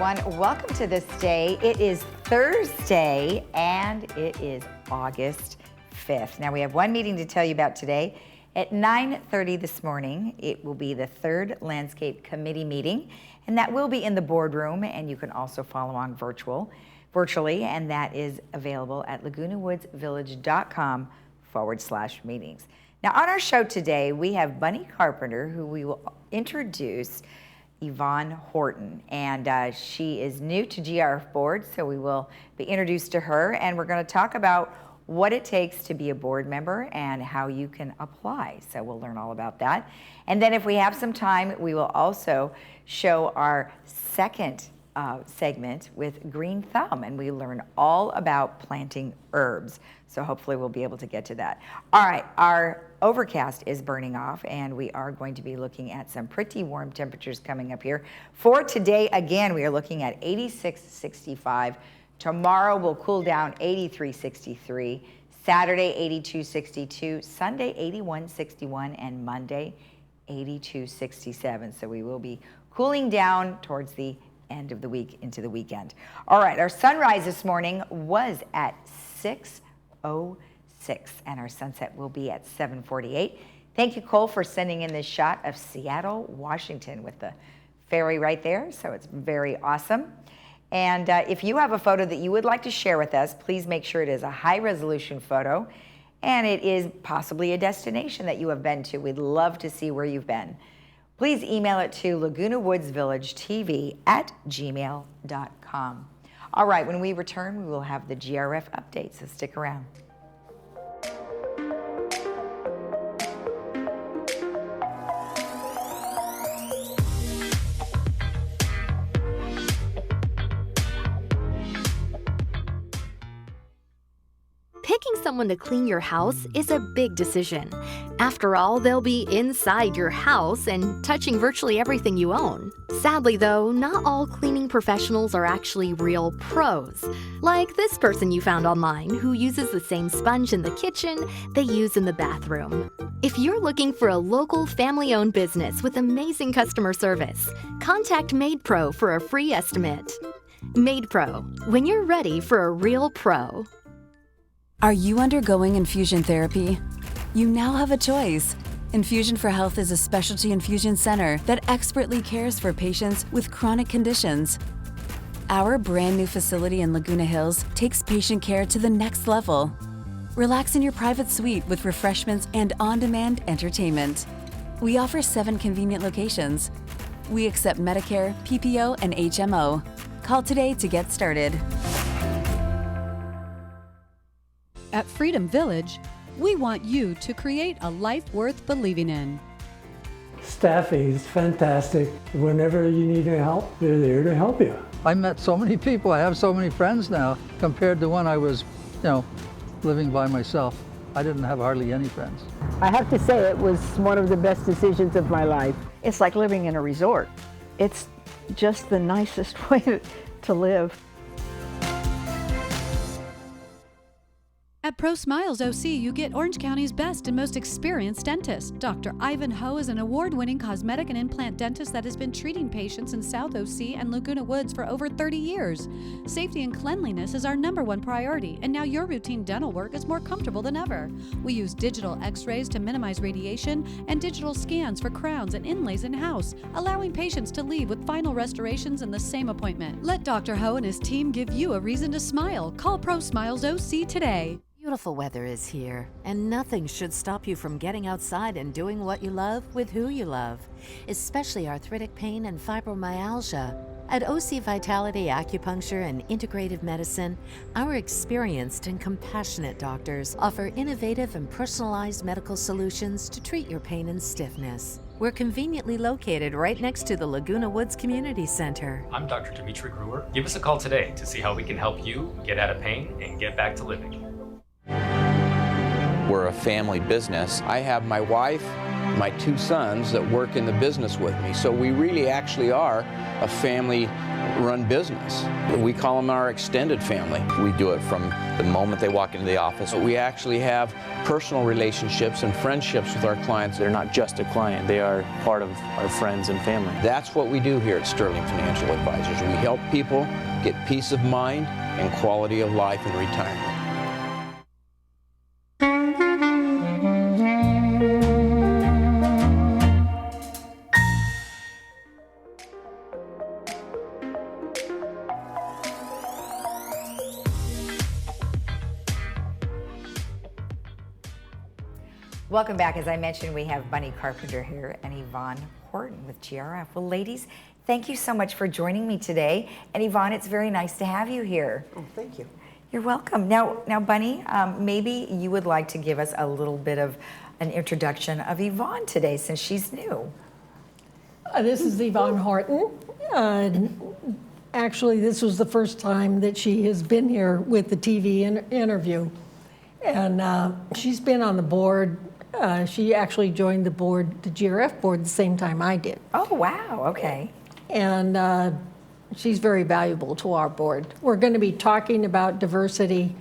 everyone. Welcome to This Day. It is Thursday and it is August 5th. Now we have one meeting to tell you about today. At 9:30 this morning, it will be the third Landscape Committee meeting, and that will be in the boardroom, and you can also follow on virtually, and that is available at lagunawoodsvillage.com/meetings. Now on our show today, we have Bunny Carpenter, who we will introduce Yvonne Horton, and she is new to GRF board, so we will be introduced to her, and we're going to talk about what it takes to be a board member and how you can apply. So we'll learn all about that. And then if we have some time, we will also show our second segment with Green Thumb, and we learn all about planting herbs. So hopefully we'll be able to get to that. All right, our overcast is burning off, and we are going to be looking at some pretty warm temperatures coming up here. For today, again, we are looking at 86-65. Tomorrow will cool down 83-63. Saturday, 82-62. Sunday, 81-61. And Monday, 82-67. So we will be cooling down towards the end of the week into the weekend. All right, our sunrise this morning was at 6:06, and our sunset will be at 7:48. Thank you, Cole, for sending in this shot of Seattle, Washington with the ferry right there. So it's very awesome. And if you have a photo that you would like to share with us, please make sure it is a high-resolution photo, and it is possibly a destination that you have been to. We'd love to see where you've been. Please email it to lagunawoodsvillagetv@gmail.com. All right, when we return, we will have the GRF update, so stick around. Picking someone to clean your house is a big decision. After all, they'll be inside your house and touching virtually everything you own. Sadly, though, not all cleaning professionals are actually real pros. Like this person you found online who uses the same sponge in the kitchen they use in the bathroom. If you're looking for a local family-owned business with amazing customer service, contact MaidPro for a free estimate. MaidPro, when you're ready for a real pro. Are you undergoing infusion therapy? You now have a choice. Infusion for Health is a specialty infusion center that expertly cares for patients with chronic conditions. Our brand new facility in Laguna Hills takes patient care to the next level. Relax in your private suite with refreshments and on-demand entertainment. We offer 7 convenient locations. We accept Medicare, PPO, and HMO. Call today to get started. At Freedom Village, we want you to create a life worth believing in. Staffing is fantastic. Whenever you need any help, they're there to help you. I met so many people. I have so many friends now compared to when I was, living by myself. I didn't have hardly any friends. I have to say it was one of the best decisions of my life. It's like living in a resort. It's just the nicest way to live. At Pro Smiles OC, you get Orange County's best and most experienced dentist. Dr. Ivan Ho is an award-winning cosmetic and implant dentist that has been treating patients in South OC and Laguna Woods for over 30 years. Safety and cleanliness is our #1 priority, and now your routine dental work is more comfortable than ever. We use digital x-rays to minimize radiation and digital scans for crowns and inlays in-house, allowing patients to leave with final restorations in the same appointment. Let Dr. Ho and his team give you a reason to smile. Call Pro Smiles OC today. Beautiful weather is here, and nothing should stop you from getting outside and doing what you love with who you love, especially arthritic pain and fibromyalgia. At OC Vitality Acupuncture and Integrative Medicine, our experienced and compassionate doctors offer innovative and personalized medical solutions to treat your pain and stiffness. We're conveniently located right next to the Laguna Woods Community Center. I'm Dr. Dimitri Gruer. Give us a call today to see how we can help you get out of pain and get back to living. We're a family business. I have my wife my 2 sons that work in the business with me. So we really actually are a family-run business. We call them our extended family. We do it from the moment they walk into the office. We actually have personal relationships and friendships with our clients. They're not just a client, they are part of our friends and family. That's what we do here at Sterling Financial Advisors. We help people get peace of mind and quality of life in retirement. Welcome back. As I mentioned, we have Bunny Carpenter here and Yvonne Horton with GRF. Well, ladies, thank you so much for joining me today. And Yvonne, it's very nice to have you here. Oh, thank you. You're welcome. Now, Bunny, maybe you would like to give us a little bit of an introduction of Yvonne today, since she's new. This is Yvonne Horton. Actually, this was the first time that she has been here with the TV interview. And she's been on the board. She actually joined the board, the GRF board, the same time I did. Oh, wow. Okay. And she's very valuable to our board. We're going to be talking about diversity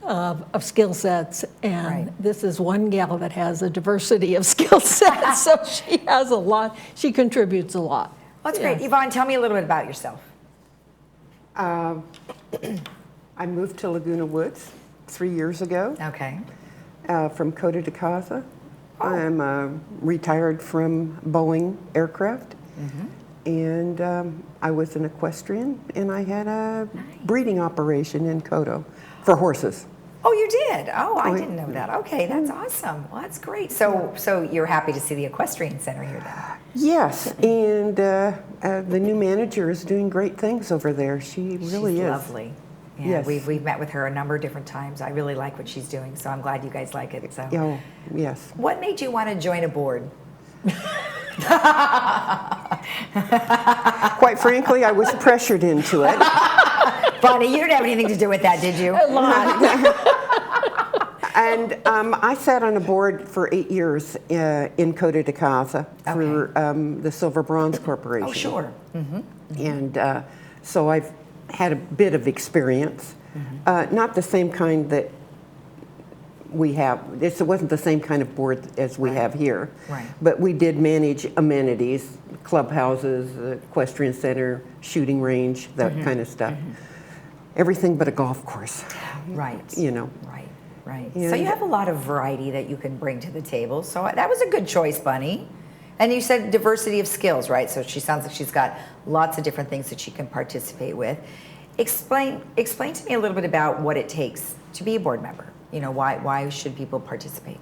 of skill sets, and this is one gal that has a diversity of skill sets, so she has a lot, she contributes a lot. Well, that's great. Yvonne, tell me a little bit about yourself. I moved to Laguna Woods 3 years ago. Okay. From Costa de Casa. I'm retired from Boeing aircraft. And I was an equestrian, and I had a breeding operation in Coto for horses. Oh, you did? Oh, I didn't know that. Okay, that's awesome. Well, that's great. So you're happy to see the equestrian center here then? Yes, and the new manager is doing great things over there. She really is. Lovely. Yeah, Yes. we've met with her a number of different times. I really like what she's doing, so I'm glad you guys like it. So. Oh, yes. What made you want to join a board? Quite frankly, I was pressured into it. Bonnie, you didn't have anything to do with that, did you? A lot. And I sat on a board for 8 years in Costa de Casa for the Silver Bronze Corporation. Oh, sure. And so I've had a bit of experience. Not the same kind that we have. It wasn't the same kind of board as we have here. Right. But we did manage amenities, clubhouses, the equestrian center, shooting range, that kind of stuff. Everything but a golf course. Right. You know. Right, right. And So you have a lot of variety that you can bring to the table. So that was a good choice, Bunny. And you said diversity of skills, right? So she sounds like she's got lots of different things that she can participate with. Explain to me a little bit about what it takes to be a board member. You know, why should people participate?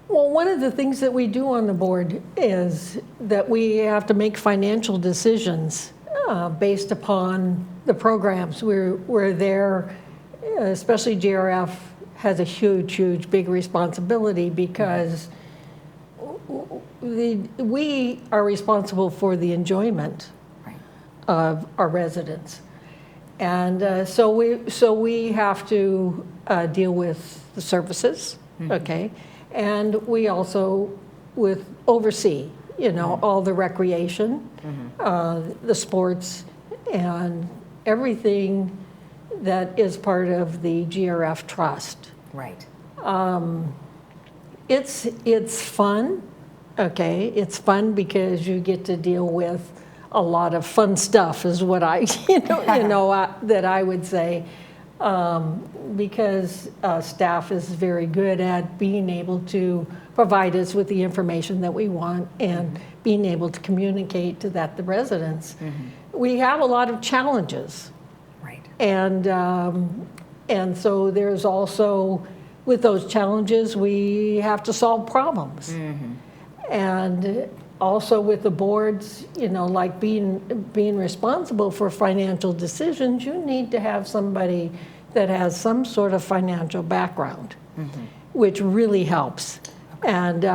Well, one of the things that we do on the board is that we have to make financial decisions based upon the programs. We're there, especially GRF has a huge, big responsibility because we are responsible for the enjoyment of our residents. And so we have to deal with the services, okay? And we also oversee, you know, all the recreation, the sports, and everything that is part of the GRF trust. Right. It's fun, okay? It's fun because you get to deal with a lot of fun stuff, is what I, that I would say, because staff is very good at being able to provide us with the information that we want and being able to communicate to the residents. We have a lot of challenges. Right. And so there's also, with those challenges, we have to solve problems. And also with the boards, you know, like being responsible for financial decisions, you need to have somebody that has some sort of financial background, which really helps. And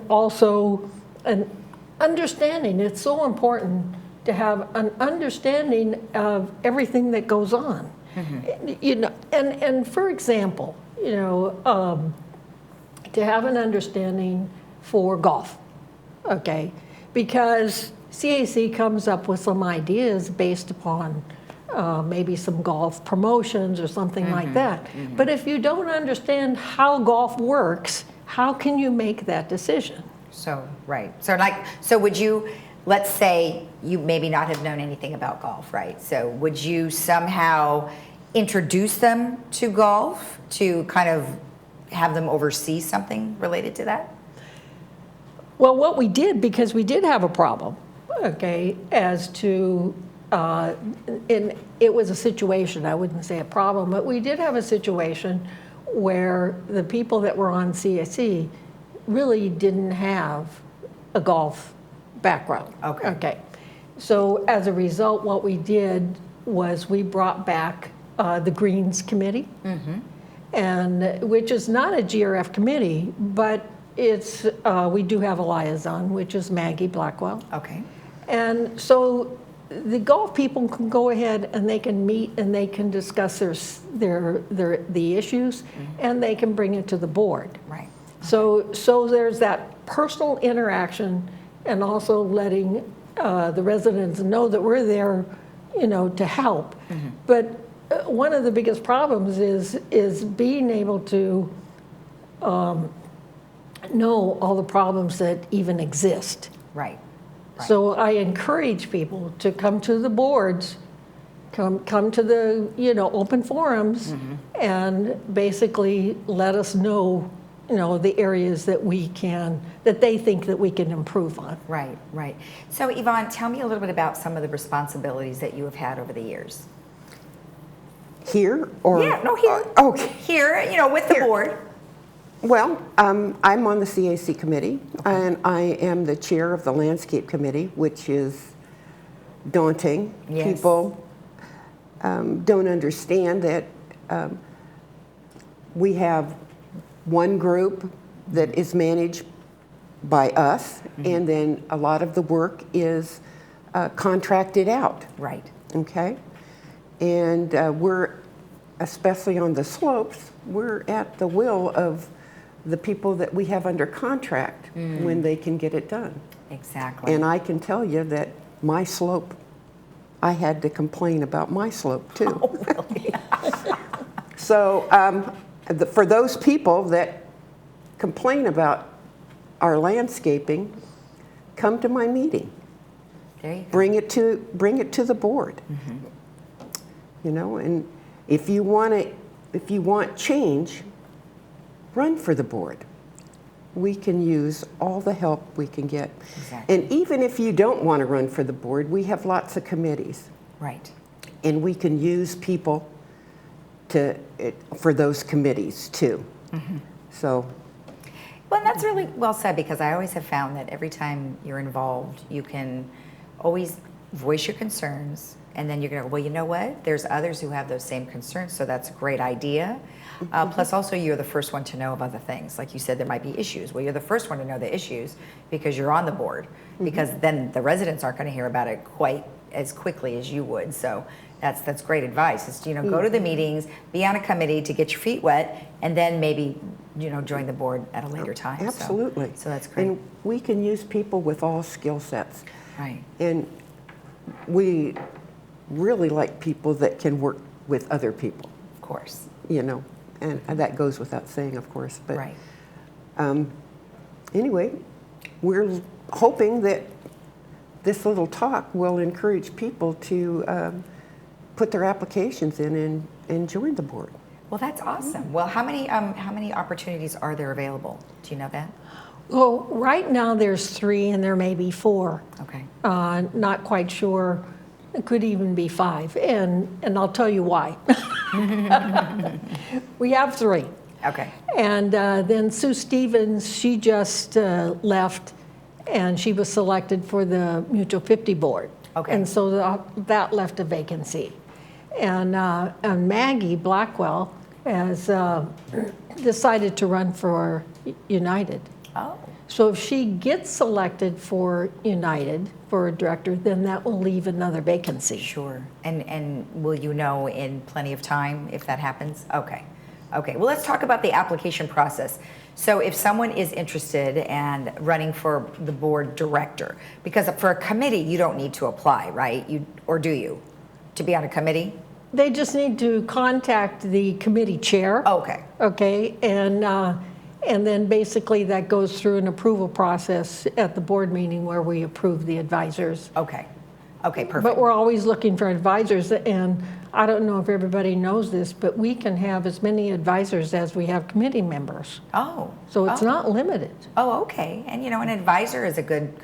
also an understanding. It's so important to have an understanding of everything that goes on. You know, and for example, you know, to have an understanding for golf, okay? Because CAC comes up with some ideas based upon maybe some golf promotions or something like that. But if you don't understand how golf works, how can you make that decision? So, right. So would you, let's say you maybe not have known anything about golf, right? So would you somehow introduce them to golf to kind of have them oversee something related to that? Well, what we did, because we did have a problem, okay, as to, it was a situation, I wouldn't say a problem, but we did have a situation where the people that were on CSE really didn't have a golf background. Okay. Okay. So as a result, what we did was we brought back the Greens Committee, and which is not a GRF committee, but it's we do have a liaison, which is Maggie Blackwell. Okay. And so the golf people can go ahead and they can meet and they can discuss the issues, and they can bring it to the board. Right. So there's that personal interaction, and also letting the residents know that we're there, to help. But one of the biggest problems is being able to know all the problems that even exist. Right. So I encourage people to come to the boards, come to the open forums, and basically let us know the areas that they think that we can improve on. Right, right. So Yvonne, tell me a little bit about some of the responsibilities that you have had over the years. Here or? Yeah, no, here. Okay. Here, with the board. Well, I'm on the CAC committee, and I am the chair of the landscape committee, which is daunting. Yes. People don't understand that we have one group that is managed by us, and then a lot of the work is contracted out. Right. Okay? And we're, especially on the slopes, we're at the will of the people that we have under contract when they can get it done. Exactly. And I can tell you that my slope, I had to complain about my slope too. Oh, really? So for those people that complain about our landscaping, come to my meeting. There you go. Bring it to the board. And if you want change, run for the board. We can use all the help we can get. Exactly. And even if you don't want to run for the board, we have lots of committees. Right. And we can use people for those committees too. So. Well, that's really well said, because I always have found that every time you're involved, you can always voice your concerns, and then you're going to go, well, you know what? There's others who have those same concerns, so that's a great idea. Plus, also, you're the first one to know of other things. Like you said, there might be issues. Well, you're the first one to know the issues because you're on the board, because then the residents aren't going to hear about it quite as quickly as you would. So that's great advice. Is go to the meetings, be on a committee to get your feet wet, and then maybe join the board at a later time. Absolutely. So that's great. And we can use people with all skill sets. Right. And we really like people that can work with other people. Of course. And that goes without saying, of course. But right. Anyway, we're hoping that this little talk will encourage people to put their applications in and join the board. Well, that's awesome. Well, how many opportunities are there available? Do you know that? Well, right now there's 3, and there may be 4. Okay. Not quite sure. It could even be 5, and I'll tell you why. We have 3. Okay. And then Sue Stevens, she just left, and she was selected for the Mutual 50 board. Okay. And so that left a vacancy. And Maggie Blackwell has decided to run for United. Oh. So if she gets selected for United for a director, then that will leave another vacancy. Sure. And will you know in plenty of time if that happens? Okay. Okay, well, let's talk about the application process. So if someone is interested and running for the board director, because for a committee, you don't need to apply, right? Or do you, to be on a committee? They just need to contact the committee chair. Okay. Okay, and then basically that goes through an approval process at the board meeting where we approve the advisors. Okay. Okay, perfect. But we're always looking for advisors, and I don't know if everybody knows this, but we can have as many advisors as we have committee members. Oh. So it's not limited. Oh, okay. And an advisor is a good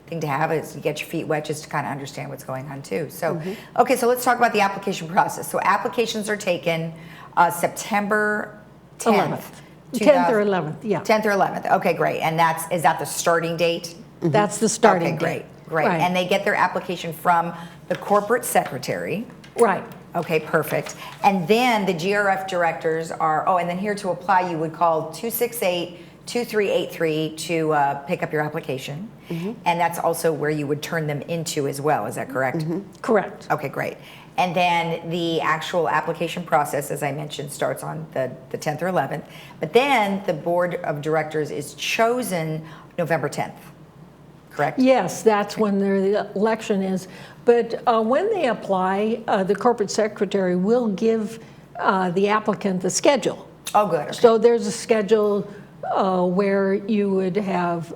thing to have, is to get your feet wet just to kind of understand what's going on too. So, okay, so let's talk about the application process. So applications are taken September 10th. 10th or 11th, yeah. 10th or 11th. Okay, great. And is that the starting date? That's the starting date. Okay, great. Right. And they get their application from the corporate secretary. Right. Okay, perfect. And then the GRF directors and then here to apply, you would call 268-2383 to pick up your application. And that's also where you would turn them into as well, is that correct? Correct. Okay, great. And then the actual application process, as I mentioned, starts on the 10th or 11th. But then the board of directors is chosen November 10th, correct? Yes, that's when the election is. But when they apply, the corporate secretary will give the applicant the schedule. Oh, good. Okay. So there's a schedule where you would have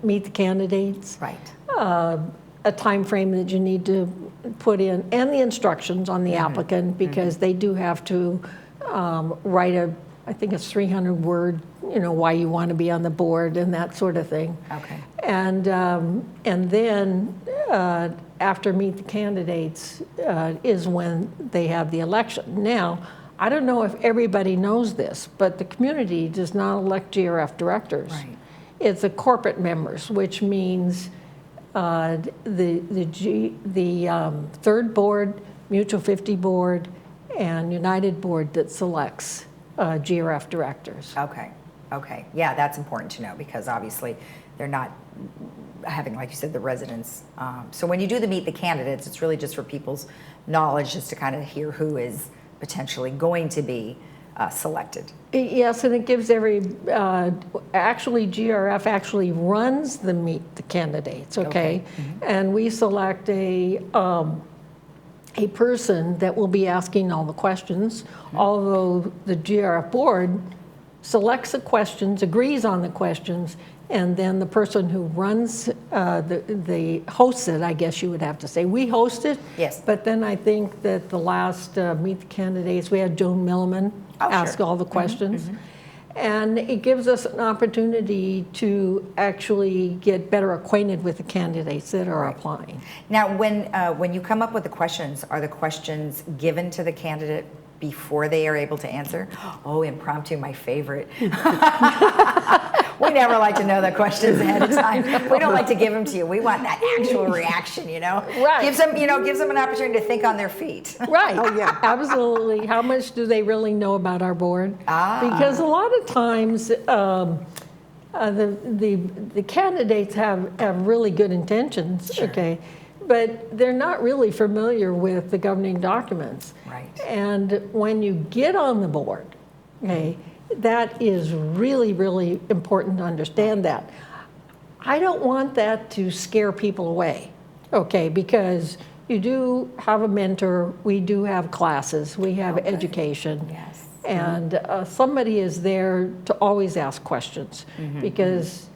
meet the candidates. Right. A time frame that you need to put in, and the instructions on the applicant, because they do have to write I think it's 300 word, why you want to be on the board and that sort of thing. Okay. And then after meet the candidates is when they have the election. Now, I don't know if everybody knows this, but the community does not elect GRF directors. Right. It's the corporate members, which means the third board, Mutual 50 board, and United board that selects GRF directors. Okay. Yeah, that's important to know, because obviously they're not having, like you said, the residents. So when you do the meet the candidates, it's really just for people's knowledge, just to kind of hear who is potentially going to be selected. Yes, and it gives actually GRF actually runs the meet the candidates, okay? And we select a person that will be asking all the questions, although the GRF board selects the questions, agrees on the questions, and then the person who runs the hosts it, I guess you would have to say. We host it. Yes. But then I think that the last meet the candidates, we had Joan Milliman ask all the questions. And it gives us an opportunity to actually get better acquainted with the candidates that are applying. Now, when you come up with the questions, are the questions given to the candidate before they are able to answer? Oh, impromptu, my favorite. We never like to know the questions ahead of time. We don't like to give them to you. We want that actual reaction, Right. Gives them an opportunity to think on their feet. Right. Oh, yeah. Absolutely. How much do they really know about our board? Because a lot of times the candidates have really good intentions, okay, but they're not really familiar with the governing documents. Right. And when you get on the board, okay, that is really, really important to understand that. I don't want that to scare people away, okay, because you do have a mentor, we do have classes, we have education. Yes. And somebody is there to always ask questions, because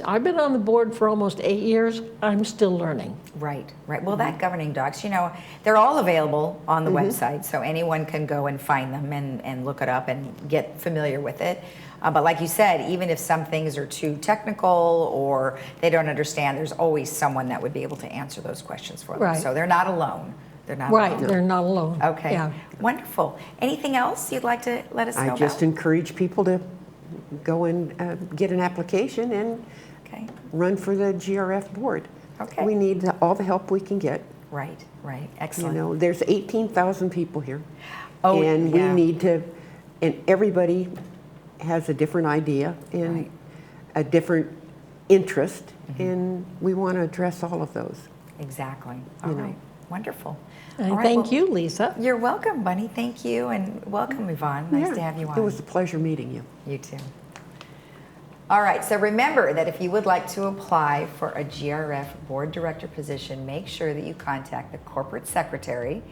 I've been on the board for almost 8 years. I'm still learning. Right. Well, that governing docs, they're all available on the website, so anyone can go and find them and look it up and get familiar with it. But like you said, even if some things are too technical or they don't understand, there's always someone that would be able to answer those questions for them. Right. So they're not alone. They're not Right, alone. they're not alone. Okay. Yeah. Wonderful. Anything else you'd like to let us know I just encourage people to go and get an application and run for the GRF board. Okay. We need all the help we can get. Right. Excellent. There's 18,000 people here. Oh, and yeah. we need to, and everybody has a different idea and a different interest, and we want to address all of those. Exactly. All right. Wonderful. And All right, thank well, you, Lisa. You're welcome, Bunny. Thank you, and welcome, Yvonne. Nice to have you on. It was a pleasure meeting you. You too. All right, so remember that if you would like to apply for a GRF board director position, make sure that you contact the corporate secretary,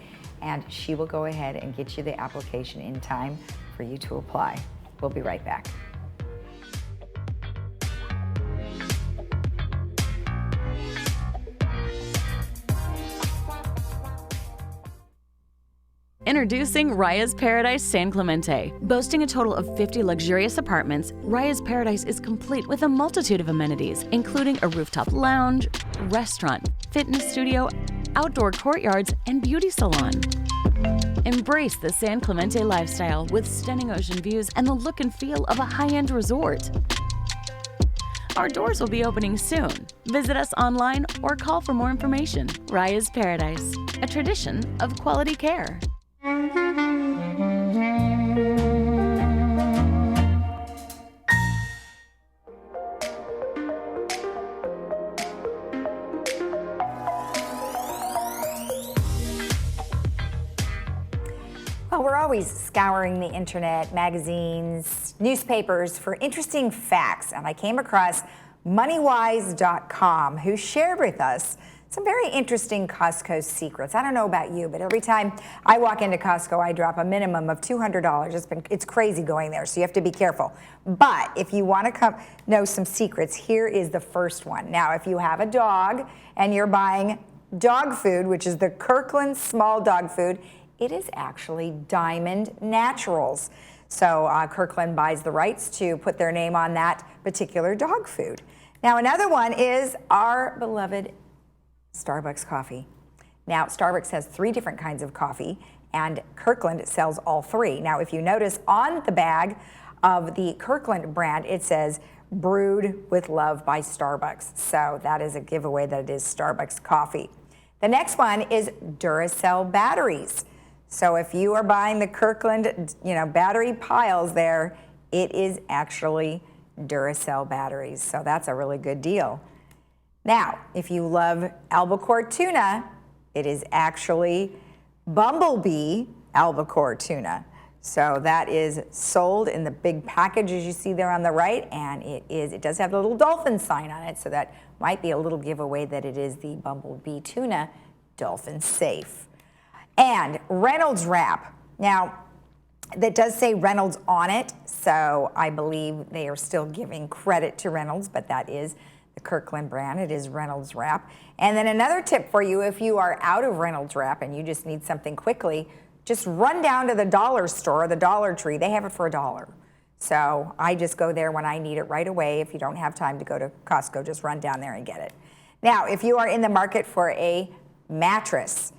and she will go ahead and get you the application in time for you to apply. We'll be right back. Introducing Raya's Paradise San Clemente. Boasting a total of 50 luxurious apartments, Raya's Paradise is complete with a multitude of amenities, including a rooftop lounge, restaurant, fitness studio, outdoor courtyards, and beauty salon. Embrace the San Clemente lifestyle with stunning ocean views and the look and feel of a high-end resort. Our doors will be opening soon. Visit us online or call for more information. Raya's Paradise, a tradition of quality care. Well, we're always scouring the internet, magazines, newspapers for interesting facts, and I came across moneywise.com, who shared with us some very interesting Costco secrets. I don't know about you, but every time I walk into Costco, I drop a minimum of $200. It's crazy going there, so you have to be careful. But if you want to know some secrets, here is the first one. Now, if you have a dog and you're buying dog food, which is the Kirkland small dog food, it is actually Diamond Naturals. So Kirkland buys the rights to put their name on that particular dog food. Now, another one is our beloved Starbucks coffee. Now, Starbucks has 3 different kinds of coffee, and Kirkland sells all 3. Now, if you notice on the bag of the Kirkland brand, it says brewed with love by Starbucks. So that is a giveaway that it is Starbucks coffee. The next one is Duracell batteries. So if you are buying the Kirkland, battery piles there, it is actually Duracell batteries. So that's a really good deal. Now, if you love albacore tuna, it is actually Bumblebee albacore tuna. So that is sold in the big package as you see there on the right, and it does have the little dolphin sign on it, so that might be a little giveaway that it is the Bumblebee tuna, dolphin safe. And Reynolds wrap. Now, that does say Reynolds on it, so I believe they are still giving credit to Reynolds, but that is the Kirkland brand. It is Reynolds wrap. And then another tip for you, if you are out of Reynolds wrap and you just need something quickly, just run down to the dollar store, the Dollar Tree. They have it for $1. So I just go there when I need it right away. If you don't have time to go to Costco, just run down there and get it. Now, if you are in the market for a mattress,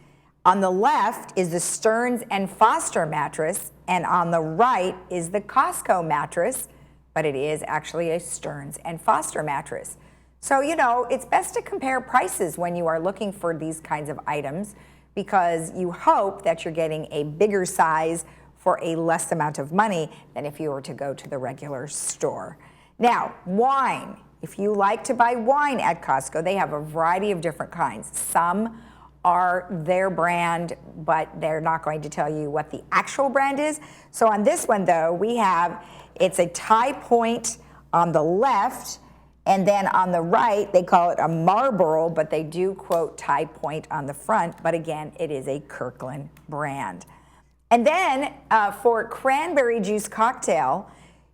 on the left is the Stearns and Foster mattress, and on the right is the Costco mattress, but it is actually a Stearns and Foster mattress. So, it's best to compare prices when you are looking for these kinds of items, because you hope that you're getting a bigger size for a less amount of money than if you were to go to the regular store. Now, wine. If you like to buy wine at Costco, they have a variety of different kinds. Some are their brand, but they're not going to tell you what the actual brand is. So on this one, though, it's a Tie Point on the left, and then on the right, they call it a Marlboro, but they do quote Tie Point on the front. But again, it is a Kirkland brand. And then for cranberry juice cocktail,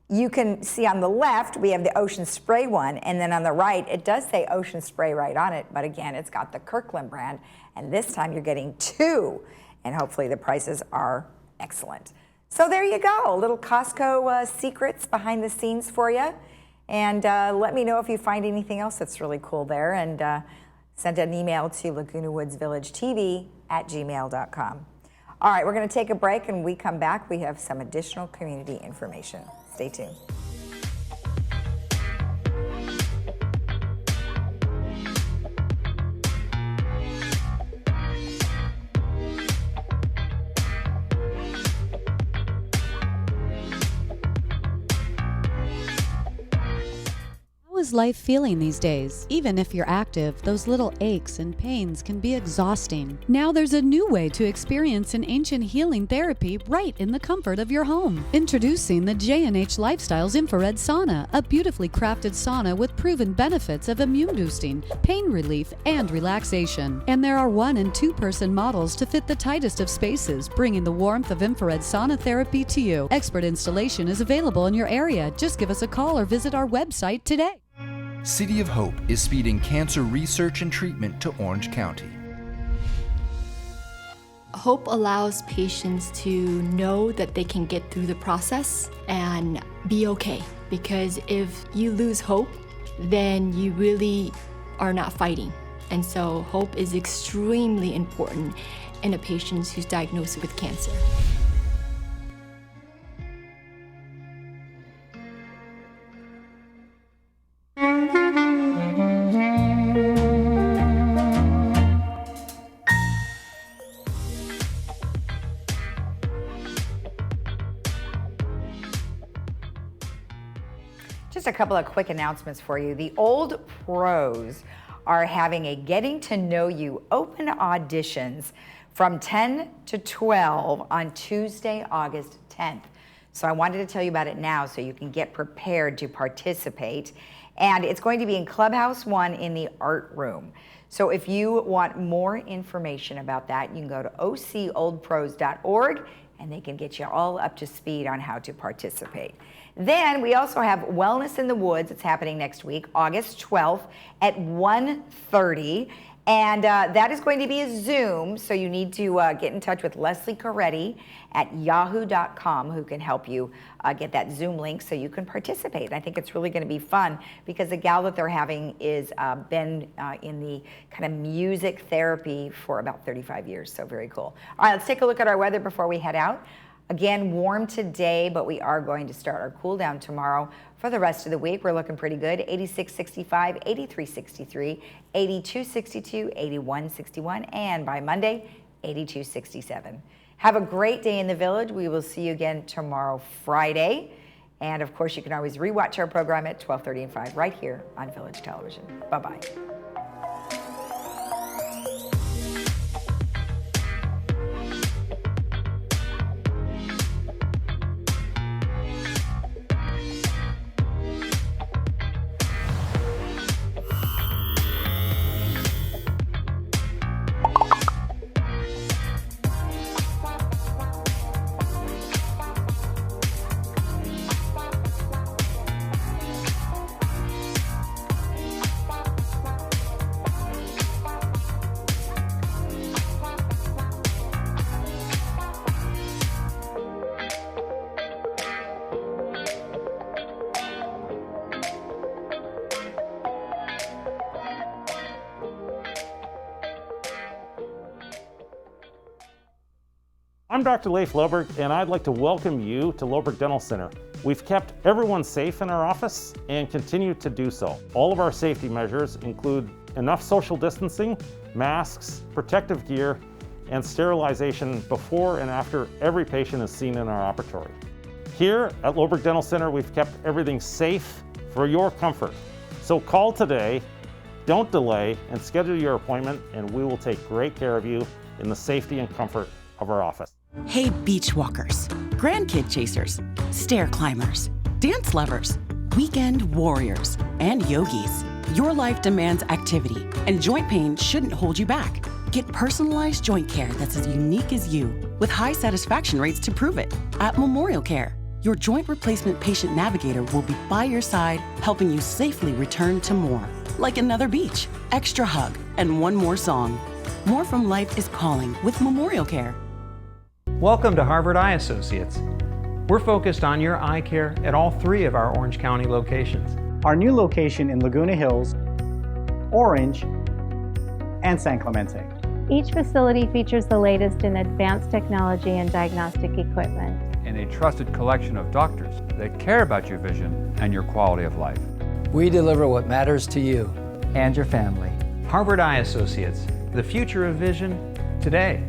you can see on the left, we have the Ocean Spray one. And then on the right, it does say Ocean Spray right on it. But again, it's got the Kirkland brand. And this time you're getting 2. And hopefully the prices are excellent. So there you go, little Costco secrets behind the scenes for you. And let me know if you find anything else that's really cool there. And send an email to lagunawoodsvillagetv@gmail.com. All right, we're going to take a break, and when we come back, we have some additional community information. Stay tuned. is life feeling these days? Even if you're active, those little aches and pains can be exhausting. Now there's a new way to experience an ancient healing therapy right in the comfort of your home. Introducing the J&H Lifestyles Infrared Sauna, a beautifully crafted sauna with proven benefits of immune boosting, pain relief, and relaxation. And there are 1- and 2-person models to fit the tightest of spaces, bringing the warmth of infrared sauna therapy to you. Expert installation is available in your area. Just give us a call or visit our website today. City of Hope is speeding cancer research and treatment to Orange County. Hope allows patients to know that they can get through the process and be okay. Because if you lose hope, then you really are not fighting. And so hope is extremely important in a patient who's diagnosed with cancer. Just a couple of quick announcements for you. The Old Pros are having a Getting to Know You open auditions from 10 to 12 on Tuesday, August 10th. So I wanted to tell you about it now so you can get prepared to participate. And it's going to be in Clubhouse 1 in the art room. So if you want more information about that, you can go to ocoldpros.org and they can get you all up to speed on how to participate. Then we also have Wellness in the Woods. It's happening next week, August 12th at 1:30. And that is going to be a Zoom, so you need to get in touch with Leslie Coretti at yahoo.com, who can help you get that Zoom link so you can participate. I think it's really going to be fun because the gal that they're having is been in the kind of music therapy for about 35 years, so very cool. All right, let's take a look at our weather before we head out. Again, warm today, but we are going to start our cool down tomorrow. For the rest of the week, we're looking pretty good. 86, 65, 83, 63, 82, 62, 81, 61, and by Monday, 82, 67. Have a great day in the Village. We will see you again tomorrow, Friday. And of course, you can always rewatch our program at 12:30 and 5 right here on Village Television. Bye-bye. I'm Dr. Leif Loberg, and I'd like to welcome you to Loberg Dental Center. We've kept everyone safe in our office and continue to do so. All of our safety measures include enough social distancing, masks, protective gear, and sterilization before and after every patient is seen in our operatory. Here at Loberg Dental Center, we've kept everything safe for your comfort. So call today, don't delay, and schedule your appointment, and we will take great care of you in the safety and comfort of our office. Hey, beach walkers, grandkid chasers, stair climbers, dance lovers, weekend warriors, and yogis. Your life demands activity, and joint pain shouldn't hold you back. Get personalized joint care that's as unique as you, with high satisfaction rates to prove it. At Memorial Care, your joint replacement patient navigator will be by your side, helping you safely return to more. Like another beach, extra hug, and one more song. More from life is calling with Memorial Care. Welcome to Harvard Eye Associates. We're focused on your eye care at all 3 of our Orange County locations. Our new location in Laguna Hills, Orange, and San Clemente. Each facility features the latest in advanced technology and diagnostic equipment. And a trusted collection of doctors that care about your vision and your quality of life. We deliver what matters to you and your family. Harvard Eye Associates, the future of vision today.